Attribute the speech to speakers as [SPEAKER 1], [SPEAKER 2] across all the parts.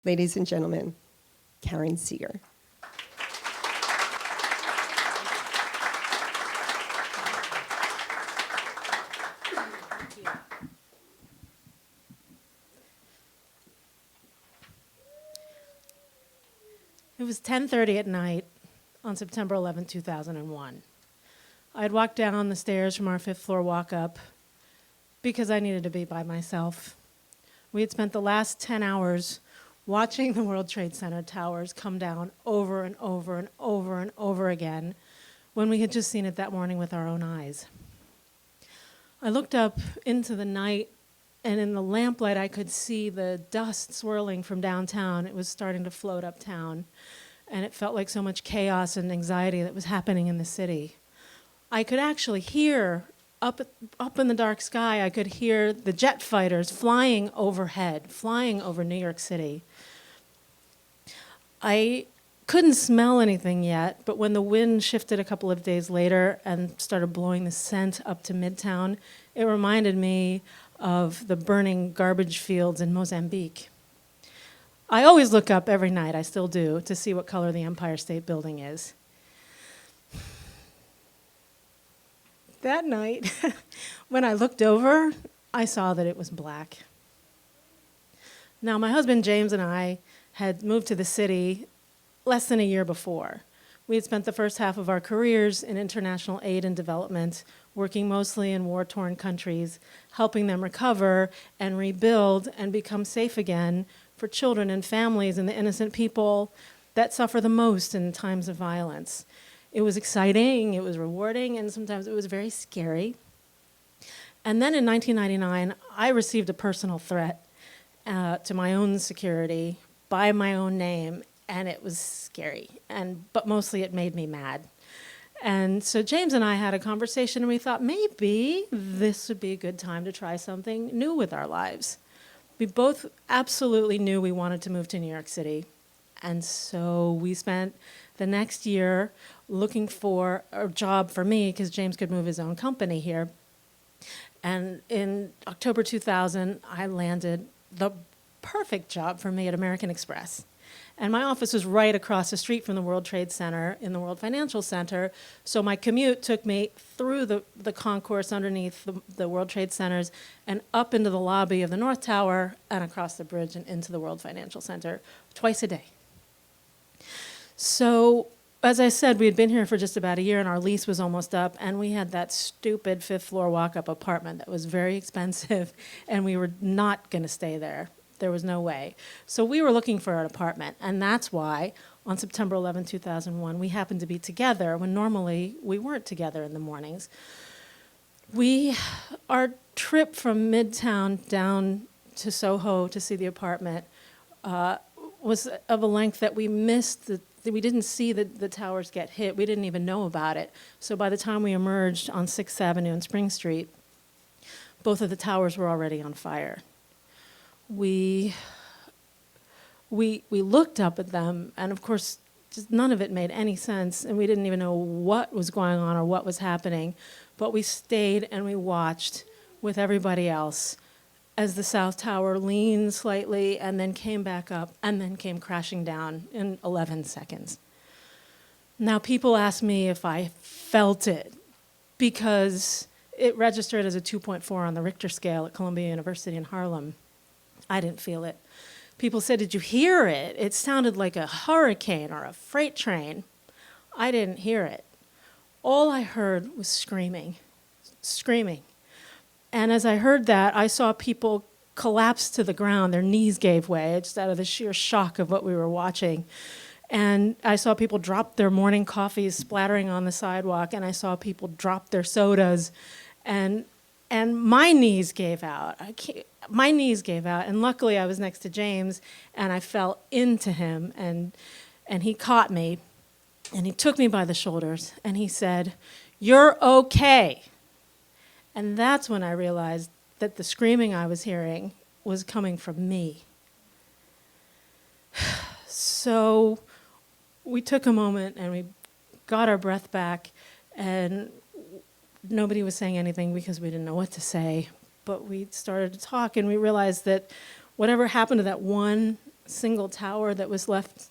[SPEAKER 1] Ladies and gentlemen, Karen Seiger.
[SPEAKER 2] It was 10:30 at night on September 11, 2001. I had walked down the stairs from our fifth floor walk-up because I needed to be by myself. We had spent the last 10 hours watching the World Trade Center towers come down over and over and over and over again when we had just seen it that morning with our own eyes. I looked up into the night, and in the lamplight I could see the dust swirling from downtown. It was starting to float uptown, and it felt like so much chaos and anxiety that was happening in the city. I could actually hear, up in the dark sky, I could hear the jet fighters flying overhead, flying over New York City. I couldn't smell anything yet, but when the wind shifted a couple of days later and started blowing the scent up to Midtown, it reminded me of the burning garbage fields in Mozambique. I always look up every night, I still do, to see what color the Empire State Building is. That night, when I looked over, I saw that it was black. Now, my husband James and I had moved to the city less than a year before. We had spent the first half of our careers in international aid and development, working mostly in war-torn countries, helping them recover and rebuild and become safe again for children and families and the innocent people that suffer the most in times of violence. It was exciting, it was rewarding, and sometimes it was very scary. And then in 1999, I received a personal threat to my own security by my own name, and it was scary, but mostly it made me mad. And so James and I had a conversation, and we thought maybe this would be a good time to try something new with our lives. We both absolutely knew we wanted to move to New York City, and so we spent the next year looking for a job for me, because James could move his own company here. And in October 2000, I landed the perfect job for me at American Express. And my office was right across the street from the World Trade Center in the World Financial Center, so my commute took me through the concourse underneath the World Trade Centers and up into the lobby of the North Tower and across the bridge and into the World Financial Center twice a day. So, as I said, we had been here for just about a year, and our lease was almost up, and we had that stupid fifth-floor walk-up apartment that was very expensive, and we were not going to stay there. There was no way. So we were looking for an apartment, and that's why, on September 11, 2001, we happened to be together when normally we weren't together in the mornings. Our trip from Midtown down to Soho to see the apartment was of a length that we missed we didn't see the towers get hit. We didn't even know about it. So by the time we emerged on 6th Avenue and Spring Street, both of the towers were already on fire. We looked up at them, and of course, just none of it made any sense, and we didn't even know what was going on or what was happening. But we stayed and we watched with everybody else as the South Tower leaned slightly and then came back up and then came crashing down in 11 seconds. Now, people ask me if I felt it because it registered as a 2.4 on the Richter scale at Columbia University in Harlem. I didn't feel it. People said, "Did you hear it? It sounded like a hurricane or a freight train." I didn't hear it. All I heard was screaming. And as I heard that, I saw people collapse to the ground. Their knees gave way, just out of the sheer shock of what we were watching. And I saw people drop their morning coffees splattering on the sidewalk, and I saw people drop their sodas, and my knees gave out. My knees gave out, and luckily I was next to James, and I fell into him, and he caught me, and he took me by the shoulders, and he said, "You're okay." And that's when I realized that the screaming I was hearing was coming from me. So we took a moment and we got our breath back, and nobody was saying anything because we didn't know what to say. But we started to talk, and we realized that whatever happened to that one single tower that was left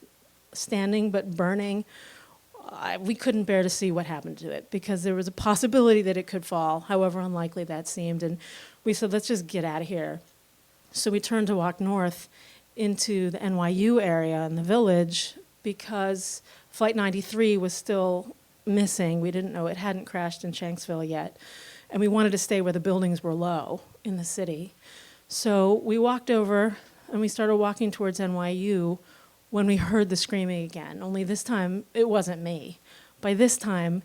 [SPEAKER 2] standing but burning. We couldn't bear to see what happened to it because there was a possibility that it could fall, however unlikely that seemed. And we said, let's just get out of here. So we turned to walk north into the NYU area in the village because Flight 93 was still missing. We didn't know it hadn't crashed in Shanksville yet. And we wanted to stay where the buildings were low in the city. So we walked over and we started walking towards NYU when we heard the screaming again. Only this time, it wasn't me. By this time,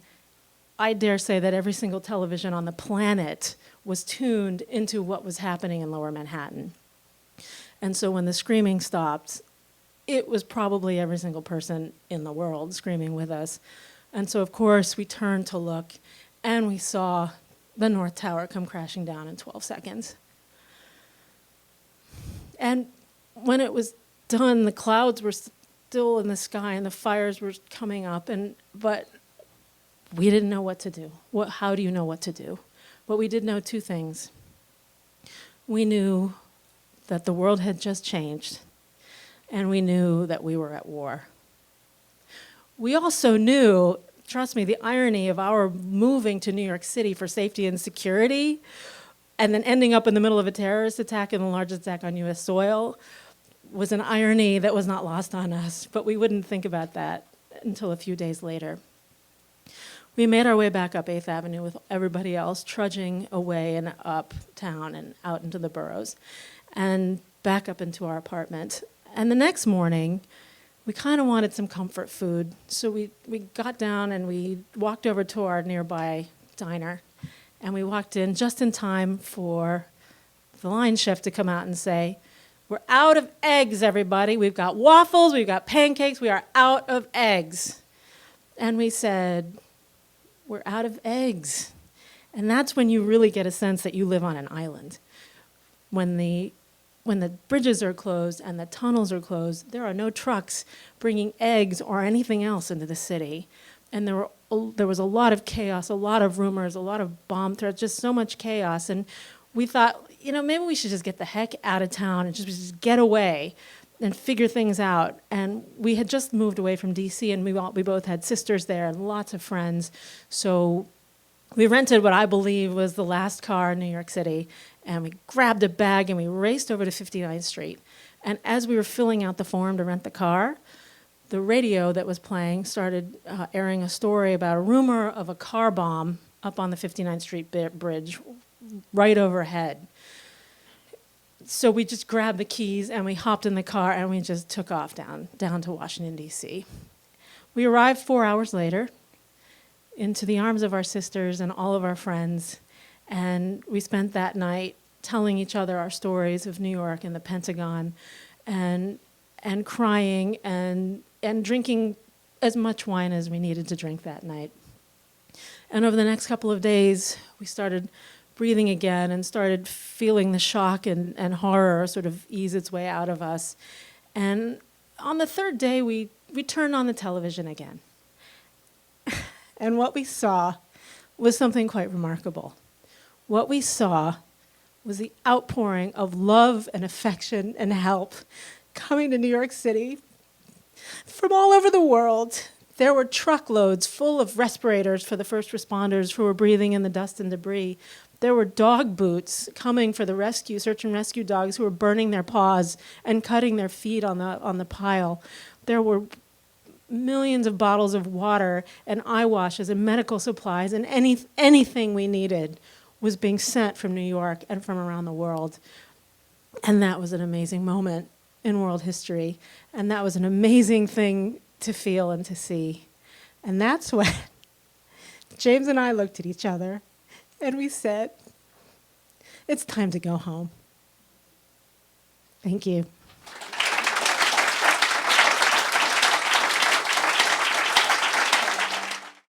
[SPEAKER 2] I dare say that every single television on the planet was tuned into what was happening in Lower Manhattan. And so when the screaming stopped, it was probably every single person in the world screaming with us. And so, of course, we turned to look, and we saw the North Tower come crashing down in 12 seconds. And when it was done, the clouds were still in the sky, and the fires were coming up, but we didn't know what to do. How do you know what to do? But we did know two things. We knew that the world had just changed, and we knew that we were at war. We also knew, trust me, the irony of our moving to New York City for safety and security and then ending up in the middle of a terrorist attack and the largest attack on U.S. soil was an irony that was not lost on us, but we wouldn't think about that until a few days later. We made our way back up 8th Avenue with everybody else, trudging away and uptown and out into the boroughs and back up into our apartment. And the next morning, we kind of wanted some comfort food, so we got down and we walked over to our nearby diner, and we walked in just in time for the line chef to come out and say, "We're out of eggs, everybody. We've got waffles, we've got pancakes, we are out of eggs." And we said, "We're out of eggs." And that's when you really get a sense that you live on an island. When the bridges are closed and the tunnels are closed, there are no trucks bringing eggs or anything else into the city. And there was a lot of chaos, a lot of rumors, a lot of bomb threats, just so much chaos. And we thought, maybe we should just get the heck out of town and just get away and figure things out. And we had just moved away from D.C., and we both had sisters there and lots of friends. So we rented what I believe was the last car in New York City, and we grabbed a bag and we raced over to 59th Street. And as we were filling out the form to rent the car, the radio that was playing started airing a story about a rumor of a car bomb up on the 59th Street bridge right overhead. So we just grabbed the keys and we hopped in the car and we just took off down to Washington, D.C. We arrived 4 hours later into the arms of our sisters and all of our friends, and we spent that night telling each other our stories of New York and the Pentagon and crying and drinking as much wine as we needed to drink that night. And over the next couple of days, we started breathing again and started feeling the shock and horror sort of ease its way out of us. And on the third day, we turned on the television again. And what we saw was something quite remarkable. What we saw was the outpouring of love and affection and help coming to New York City from all over the world. There were truckloads full of respirators for the first responders who were breathing in the dust and debris. There were dog boots coming for the search and rescue dogs who were burning their paws and cutting their feet on the pile. There were millions of bottles of water and eye washes and medical supplies, and anything we needed was being sent from New York and from around the world. And that was an amazing moment in world history. And that was an amazing thing to feel and to see. And that's when James and I looked at each other and we said, "It's time to go home." Thank you.